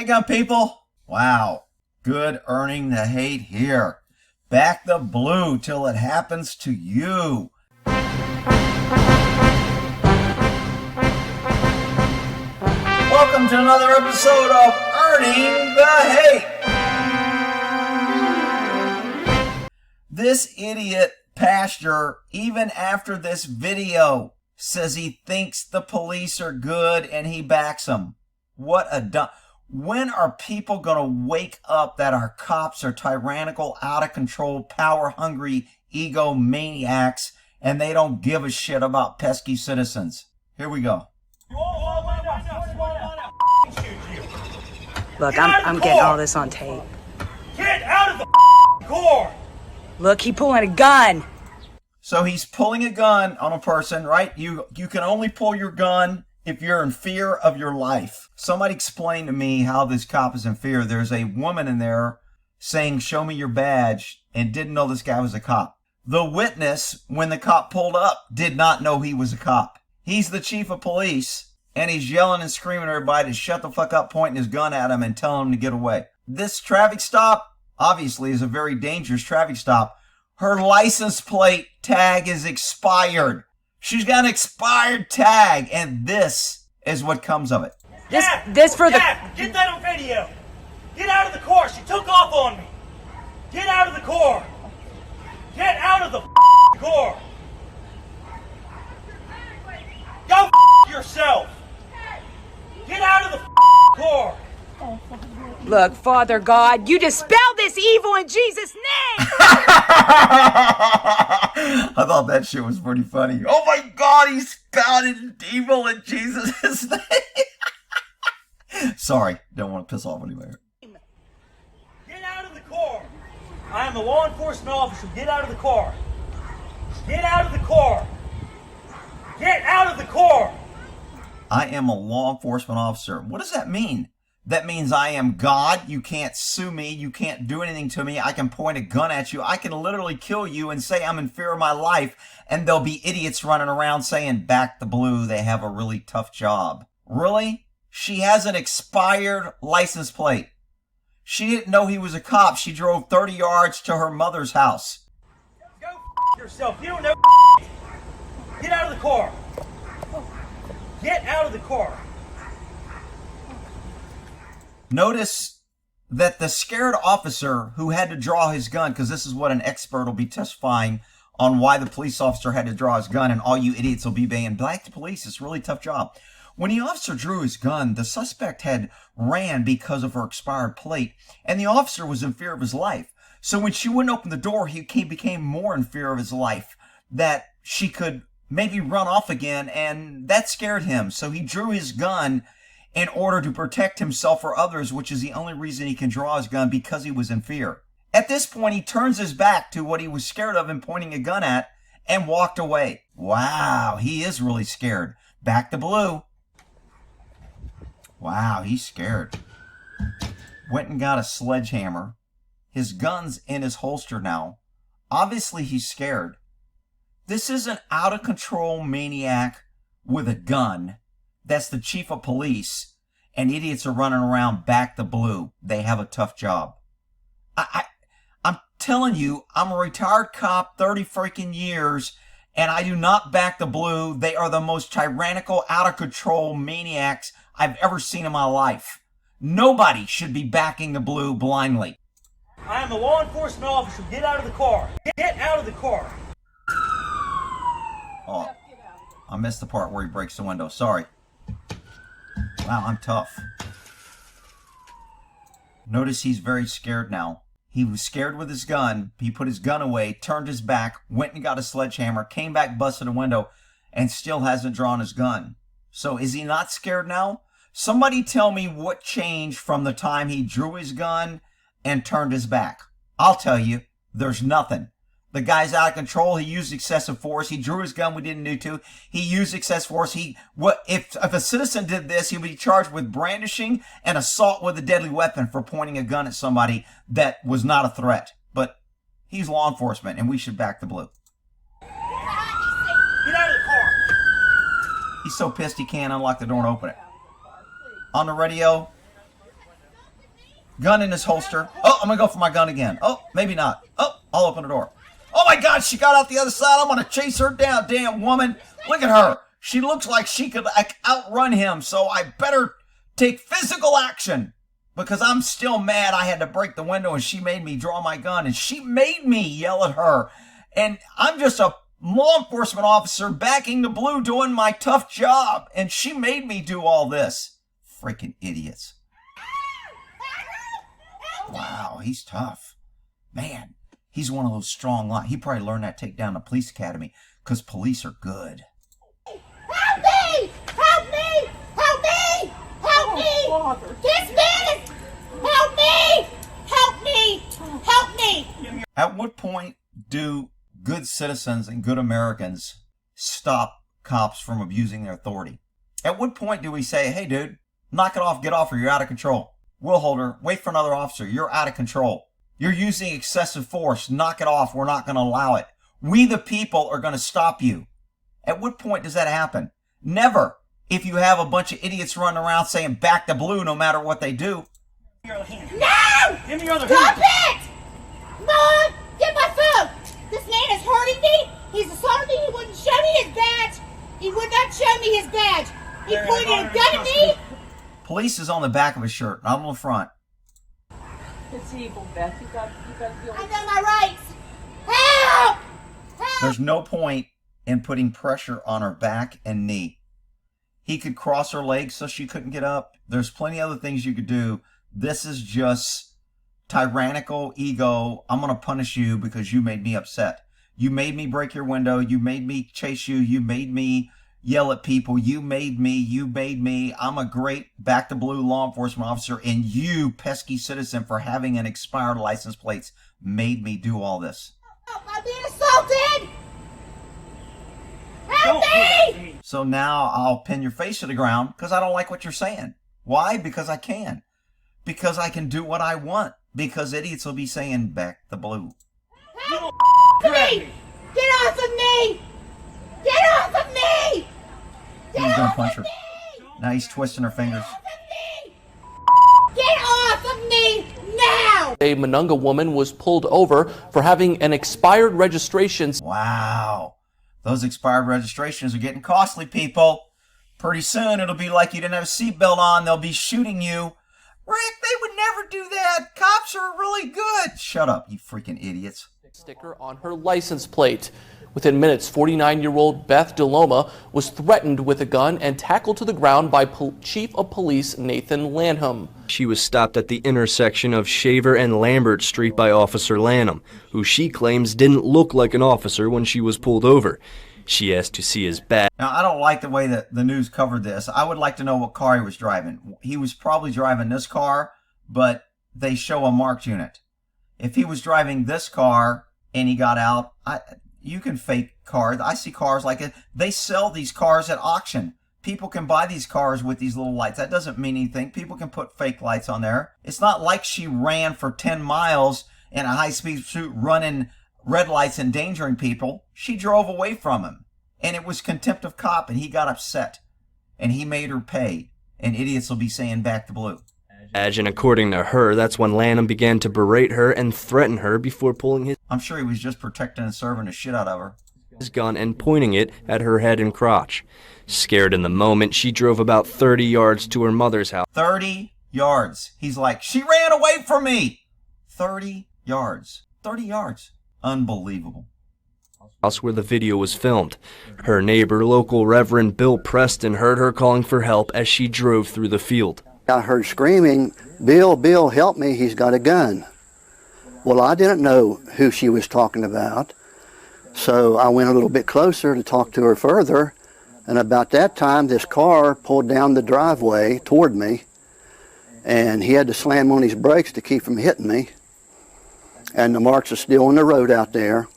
handgun people? Wow. Good earning the hate here. Back the blue till it happens to you. Welcome to another episode of Earning the Hate. This idiot pastor, even after this video, says he thinks the police are good and he backs them. What a dumb... When are people going to wake up that our cops are tyrannical, out of control, power-hungry egomaniacs, and they don't give a shit about pesky citizens? Here we go. Look, I'm getting all this on tape. Get out of the car! Look, he pulling a gun. So he's pulling a gun on a person, right? You can only pull your gun if you're in fear of your life. Somebody explain to me how this cop is in fear. There's a woman in there saying, "Show me your badge," and didn't know this guy was a cop. The witness, when the cop pulled up, did not know he was a cop. He's the chief of police, and he's yelling and screaming at everybody to shut the fuck up, pointing his gun at him and telling him to get away. This traffic stop, obviously, is a very dangerous traffic stop. Her license plate tag is expired. She's got an expired tag, and this is what comes of it. Dad, get that on video. Get out of the car. She took off on me. Get out of the car. Get out of the car. Go yourself. Get out of the car. Look, Father God, you dispel this evil in Jesus' name! I thought that shit was pretty funny. Oh my God, he spouted evil in Jesus' name. Sorry, don't want to piss off anybody. Get out of the car. I am a law enforcement officer. Get out of the car. Get out of the car. Get out of the car. I am a law enforcement officer. What does that mean? That means I am God. You can't sue me. You can't do anything to me. I can point a gun at you. I can literally kill you and say I'm in fear of my life. And there'll be idiots running around saying, "Back the blue. They have a really tough job." Really? She has an expired license plate. She didn't know he was a cop. She drove 30 yards to her mother's house. Go yourself. You don't know. Get out of the car. Get out of the car. Notice that the scared officer who had to draw his gun, because this is what an expert will be testifying on why the police officer had to draw his gun, and all you idiots will be saying, "Black police, it's a really tough job." When the officer drew his gun, the suspect had ran because of her expired plate, and the officer was in fear of his life. So when she wouldn't open the door, he became more in fear of his life, that she could maybe run off again, and that scared him. So he drew his gun in order to protect himself or others, which is the only reason he can draw his gun, because he was in fear. At this point, he turns his back to what he was scared of and pointing a gun at and walked away. Wow, he is really scared. Back to blue. Wow, he's scared. Went and got a sledgehammer. His gun's in his holster now. Obviously, he's scared. This is an out-of-control maniac with a gun. That's the chief of police, and idiots are running around back the blue. They have a tough job. I'm telling you, I'm a retired cop, 30 freaking years, and I do not back the blue. They are the most tyrannical, out-of-control maniacs I've ever seen in my life. Nobody should be backing the blue blindly. I am a law enforcement officer. Get out of the car. Get out of the car. Oh, I missed the part where he breaks the window. Sorry. Wow, I'm tough. Notice he's very scared now. He was scared with his gun. He put his gun away, turned his back, went and got a sledgehammer, came back, busted a window, and still hasn't drawn his gun. So is he not scared now? Somebody tell me what changed from the time he drew his gun and turned his back. I'll tell you, there's nothing. The guy's out of control. He used excessive force. He drew his gun. We didn't need to. He used excessive force. If a citizen did this, he would be charged with brandishing and assault with a deadly weapon for pointing a gun at somebody that was not a threat. But he's law enforcement, and we should back the blue. Get out of the car. He's so pissed he can't unlock the door and open it. On the radio, gun in his holster. Oh, I'm gonna go for my gun again. Oh, maybe not. Oh, I'll open the door. Oh my God, she got out the other side. I'm gonna chase her down, damn woman. Look at her. She looks like she could outrun him, so I better take physical action because I'm still mad. I had to break the window and she made me draw my gun and she made me yell at her. And I'm just a law enforcement officer backing the blue doing my tough job. And she made me do all this. Freaking idiots. Wow, he's tough. Man, he's one of those strong lines. He probably learned that takedown in the police academy because police are good. Help me! Help me! Help me! Help me! Father. This man is... Help me! Help me! Help me! At what point do good citizens and good Americans stop cops from abusing their authority? At what point do we say, hey, dude, knock it off, get off, or you're out of control? Will holder, wait for another officer. You're out of control. You're using excessive force. Knock it off. We're not going to allow it. We, the people, are going to stop you. At what point does that happen? Never. If you have a bunch of idiots running around saying back the blue no matter what they do. No! Give me your other Stop hand. it! Mom, get my phone! This man is hurting me. He's assaulting me. He wouldn't show me his badge. He would not show me his badge. He pointed a gun at me. Police is on the back of his shirt. I'm on the front. It's evil, Beth. You got to deal I with know my rights. Help! Help! There's no point in putting pressure on her back and knee. He could cross her legs so she couldn't get up. There's plenty of other things you could do. This is just tyrannical ego. I'm going to punish you because you made me upset. You made me break your window. You made me chase you. You made me yell at people. You made me. I'm a great back to blue law enforcement officer, and you, pesky citizen, for having an expired license plates, made me do all this. Help! I'm being assaulted! Help me! So now I'll pin your face to the ground because I don't like what you're saying. Why? Because I can. Because I can do what I want. Because idiots will be saying back the blue. Help me! Get off of me! Get off of me! He was going to punch her. Now he's twisting her fingers. Get off of me now! A Monongah woman was pulled over for having an expired registration. Wow. Those expired registrations are getting costly, people. Pretty soon it'll be like you didn't have a seatbelt on. They'll be shooting you. Rick, they would never do that. Cops are really good. Shut up, you freaking idiots. Sticker on her license plate. Within minutes, 49-year-old Beth Delloma was threatened with a gun and tackled to the ground by Chief of Police Nathan Lanham. She was stopped at the intersection of Shaver and Lambert Street by Officer Lanham, who she claims didn't look like an officer when she was pulled over. She asked to see his badge. Now, I don't like the way that the news covered this. I would like to know what car he was driving. He was probably driving this car, but they show a marked unit. If he was driving this car and he got out, you can fake cars. I see cars like it. They sell these cars at auction. People can buy these cars with these little lights. That doesn't mean anything. People can put fake lights on there. It's not like she ran for 10 miles in a high-speed pursuit running red lights, endangering people. She drove away from him. And it was contempt of cop, and he got upset. And he made her pay. And idiots will be saying back to blue. And according to her, that's when Lanham began to berate her and threaten her before pulling his I'm sure he was just protecting and serving the shit out of her. gun and pointing it at her head and crotch. Scared in the moment, she drove about 30 yards to her mother's house. 30 yards. He's like, she ran away from me. 30 yards. 30 yards. Unbelievable. House where the video was filmed. Her neighbor, local Reverend Bill Preston, heard her calling for help as she drove through the field. I heard screaming, Bill, help me, he's got a gun. Well, I didn't know who she was talking about, so I went a little bit closer to talk to her further, and about that time, this car pulled down the driveway toward me, and he had to slam on his brakes to keep from hitting me, and the marks are still on the road out there,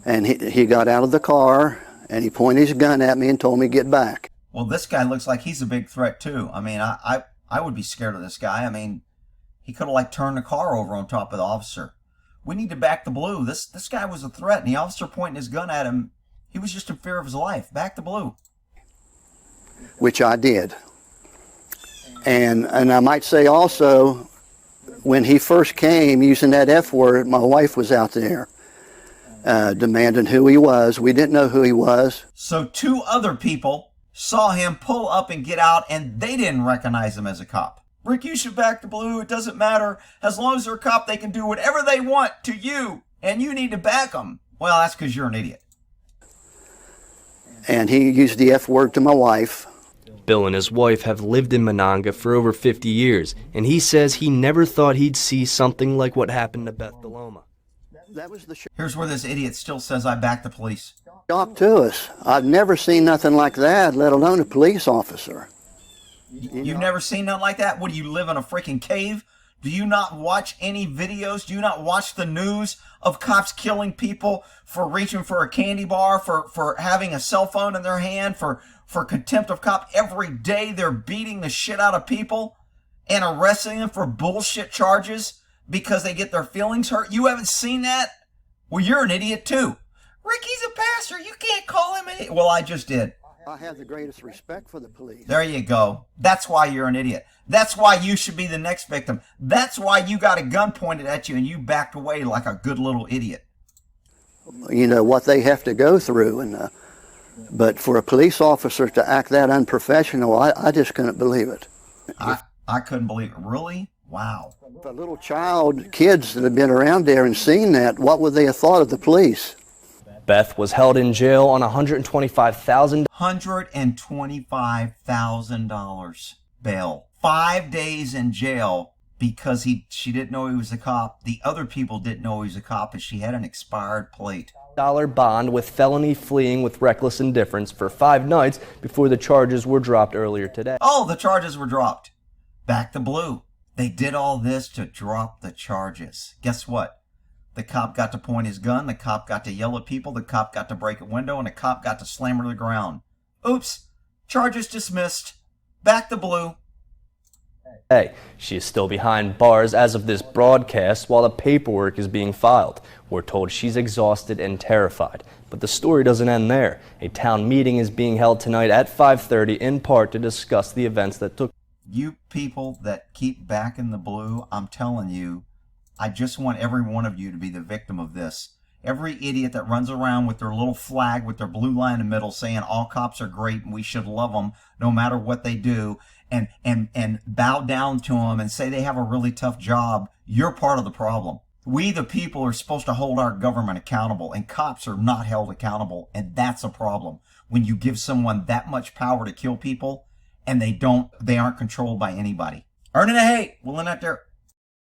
and he got out of the car, and he pointed his gun at me and told me to get back. Well, this guy looks like he's a big threat, too. I mean, I would be scared of this guy. I mean, he could have, like, turned the car over on top of the officer. We need to back the blue. This guy was a threat, and the officer pointing his gun at him, he was just in fear of his life. Back the blue. Which I did. And I might say also, when he first came using that F word, my wife was out there demanding who he was. We didn't know who he was. So 2 other people saw him pull up and get out, and they didn't recognize him as a cop. Rick, you should back the blue. It doesn't matter. As long as they're a cop, they can do whatever they want to you, and you need to back them. Well, that's because you're an idiot. And he used the F word to my wife. Bill and his wife have lived in Monongah for over 50 years, and he says he never thought he'd see something like what happened to Beth Delloma. That was the Here's where this idiot still says I back the police. shock to us. I've never seen nothing like that, let alone a police officer. You've never seen nothing like that? What, do you live in a freaking cave? Do you not watch any videos? Do you not watch the news of cops killing people for reaching for a candy bar, for having a cell phone in their hand, for contempt of cop? Every day they're beating the shit out of people and arresting them for bullshit charges because they get their feelings hurt. You haven't seen that? Well, you're an idiot too. Ricky's a pastor. You can't call him an idiot. Well, I just did. I have the greatest respect for the police. There you go. That's why you're an idiot. That's why you should be the next victim. That's why you got a gun pointed at you and you backed away like a good little idiot. You know what they have to go through, and but for a police officer to act that unprofessional, I just couldn't believe it. I couldn't believe it. Really? Wow. If a little child, kids that have been around there and seen that, what would they have thought of the police? Beth was held in jail on $125,000. $125,000 bail. 5 days in jail because she didn't know he was a cop. The other people didn't know he was a cop, and she had an expired plate. Bond with felony fleeing with reckless indifference for 5 nights before the charges were dropped earlier today. Oh, the charges were dropped. Back the blue. They did all this to drop the charges. Guess what? The cop got to point his gun, the cop got to yell at people, the cop got to break a window, and the cop got to slam her to the ground. Oops. Charges dismissed. Back the blue. Hey, she is still behind bars as of this broadcast while the paperwork is being filed. We're told she's exhausted and terrified. But the story doesn't end there. A town meeting is being held tonight at 5:30 in part to discuss the events that took. You people that keep backing the blue, I'm telling you, I just want every one of you to be the victim of this. Every idiot that runs around with their little flag with their blue line in the middle saying all cops are great and we should love them no matter what they do, and bow down to them and say they have a really tough job, you're part of the problem. We, the people, are supposed to hold our government accountable, and cops are not held accountable, and that's a problem. When you give someone that much power to kill people and they aren't controlled by anybody. Earning a hate. We'll end up there.